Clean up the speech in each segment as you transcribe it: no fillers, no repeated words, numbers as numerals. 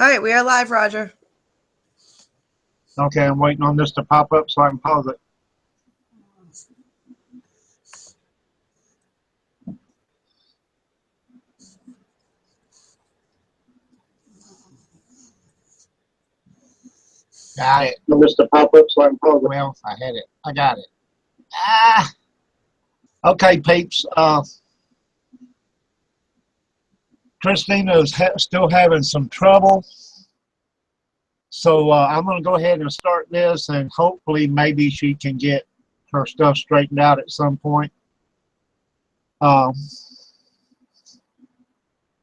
All right, we are live, Roger. Okay, I'm waiting on this to pop up so I can pause it. Got it. On this to pop up so I can pause it. Well, I had it. I got it. Ah. Okay, peeps. Christina is still having some trouble. So I'm going to go ahead and start this, and hopefully maybe she can get her stuff straightened out at some point. Um,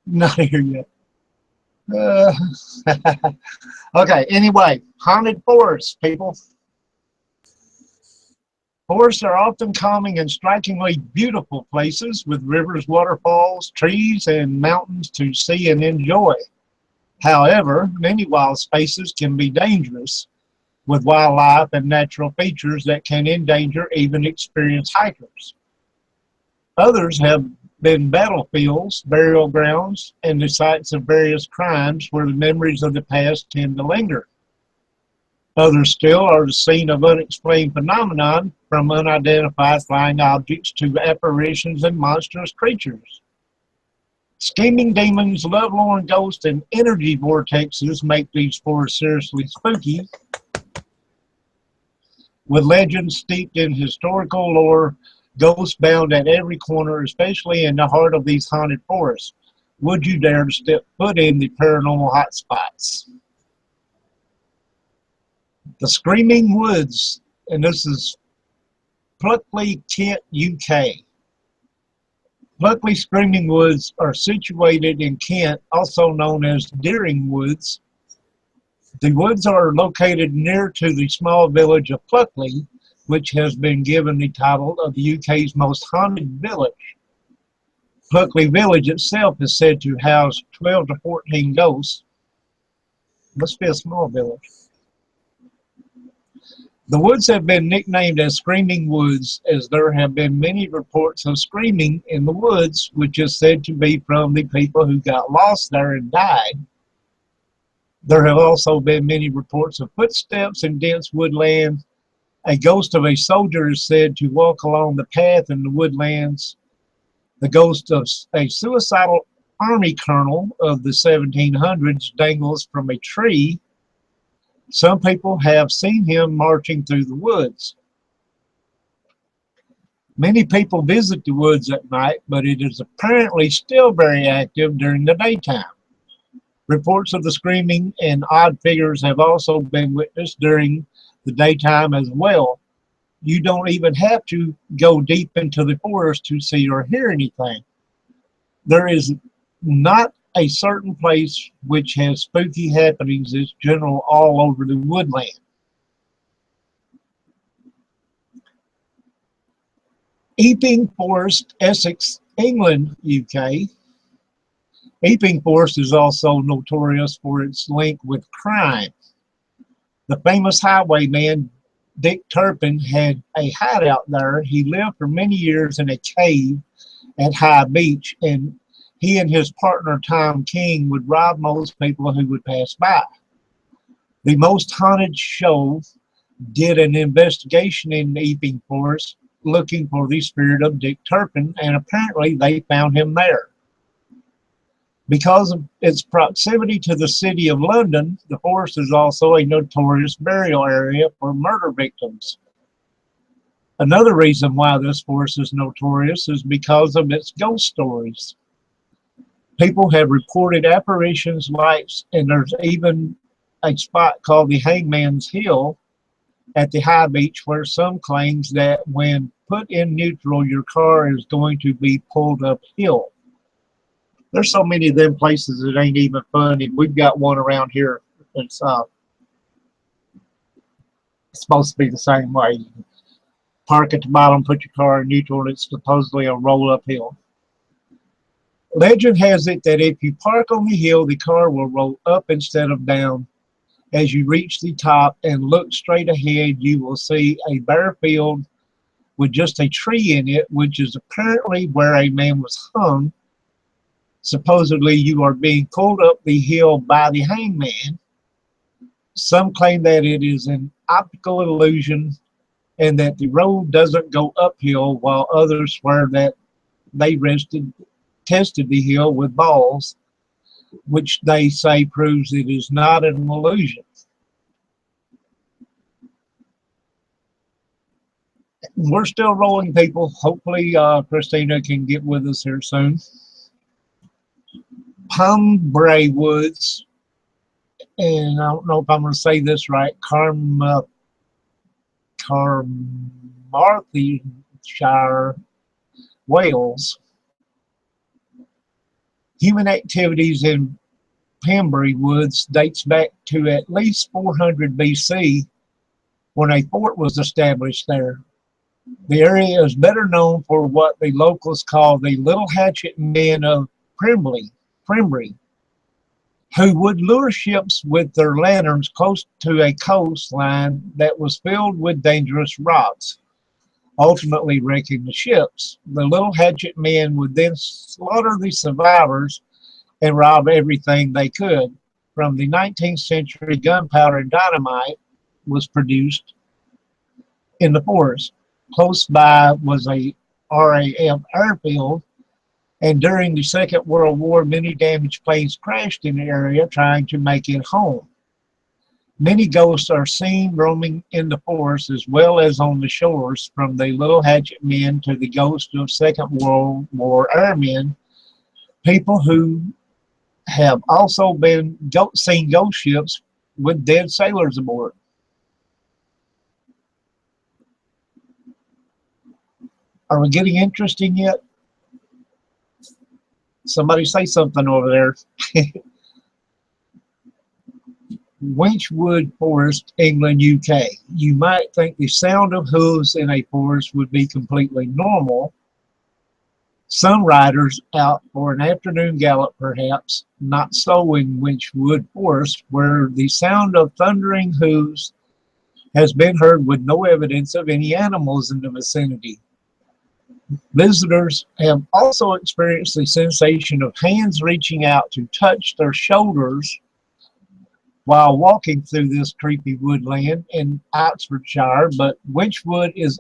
not here yet. Uh, okay, anyway, haunted forests, people. Forests are often calming and strikingly beautiful places with rivers, waterfalls, trees, and mountains to see and enjoy. However, many wild spaces can be dangerous, with wildlife and natural features that can endanger even experienced hikers. Others have been battlefields, burial grounds, and the sites of various crimes where the memories of the past tend to linger. Others still are the scene of unexplained phenomenon, from unidentified flying objects to apparitions and monstrous creatures. Scheming demons, lovelorn ghosts, and energy vortexes make these forests seriously spooky, with legends steeped in historical lore, ghosts bound at every corner, especially in the heart of these haunted forests. Would you dare to step foot in the paranormal hotspots? The Screaming Woods, and this is Pluckley, Kent, UK. Pluckley Screaming Woods are situated in Kent, also known as Deering Woods. The woods are located near to the small village of Pluckley, which has been given the title of the UK's most haunted village. Pluckley Village itself is said to house 12 to 14 ghosts. Must be a small village. The woods have been nicknamed as Screaming Woods, as there have been many reports of screaming in the woods, which is said to be from the people who got lost there and died. There have also been many reports of footsteps in dense woodland. A ghost of a soldier is said to walk along the path in the woodlands. The ghost of a suicidal army colonel of the 1700s dangles from a tree. Some people have seen him marching through the woods. Many people visit the woods at night, but it is apparently still very active during the daytime. Reports of the screaming and odd figures have also been witnessed during the daytime as well. You don't even have to go deep into the forest to see or hear anything. There is not a certain place which has spooky happenings. It's general all over the woodland. Epping Forest, Essex, England, UK. Epping Forest is also notorious for its link with crime. The famous highwayman Dick Turpin had a hideout there. He lived for many years in a cave at High Beach, and he and his partner Tom King would rob most people who would pass by. The Most Haunted Show did an investigation in Epping Forest looking for the spirit of Dick Turpin, and apparently they found him there. Because of its proximity to the city of London, the forest is also a notorious burial area for murder victims. Another reason why this forest is notorious is because of its ghost stories. People have reported apparitions, lights, and there's even a spot called the Hangman's Hill at the High Beach where some claims that when put in neutral, your car is going to be pulled uphill. There's so many of them places that ain't even funny. We've got one around here that's supposed to be the same way. Park at the bottom, put your car in neutral, and it's supposedly a roll uphill. Legend has it that if you park on the hill, the car will roll up instead of down. As you reach the top and look straight ahead, you will see a bare field with just a tree in it, which is apparently where a man was hung. Supposedly, you are being pulled up the hill by the hangman. Some claim that it is an optical illusion and that the road doesn't go uphill, while others swear that they tested the hill with balls, which they say proves it is not an illusion. We're still rolling, people. Hopefully, Christina can get with us here soon. Pombray Woods, and I don't know if I'm going to say this right, Carmarthenshire, Wales. Human activities in Pembury Woods dates back to at least 400 BC when a fort was established there. The area is better known for what the locals call the Little Hatchet Men of Pembury, who would lure ships with their lanterns close to a coastline that was filled with dangerous rocks, ultimately wrecking the ships. The Little Hatchet Men would then slaughter the survivors and rob everything they could. From the 19th century, gunpowder and dynamite was produced in the forest. Close by was a RAF airfield, and during the Second World War, many damaged planes crashed in the area trying to make it home. Many ghosts are seen roaming in the forest as well as on the shores, from the Little Hatchet Men to the ghosts of Second World War airmen, people who have also been seen ghost ships with dead sailors aboard. Are we getting interesting yet? Somebody say something over there. Winchwood Forest, England, UK. You might think the sound of hooves in a forest would be completely normal. Some riders out for an afternoon gallop, perhaps. Not so in Winchwood Forest, where the sound of thundering hooves has been heard with no evidence of any animals in the vicinity. Visitors have also experienced the sensation of hands reaching out to touch their shoulders while walking through this creepy woodland in Oxfordshire, but Winchwood is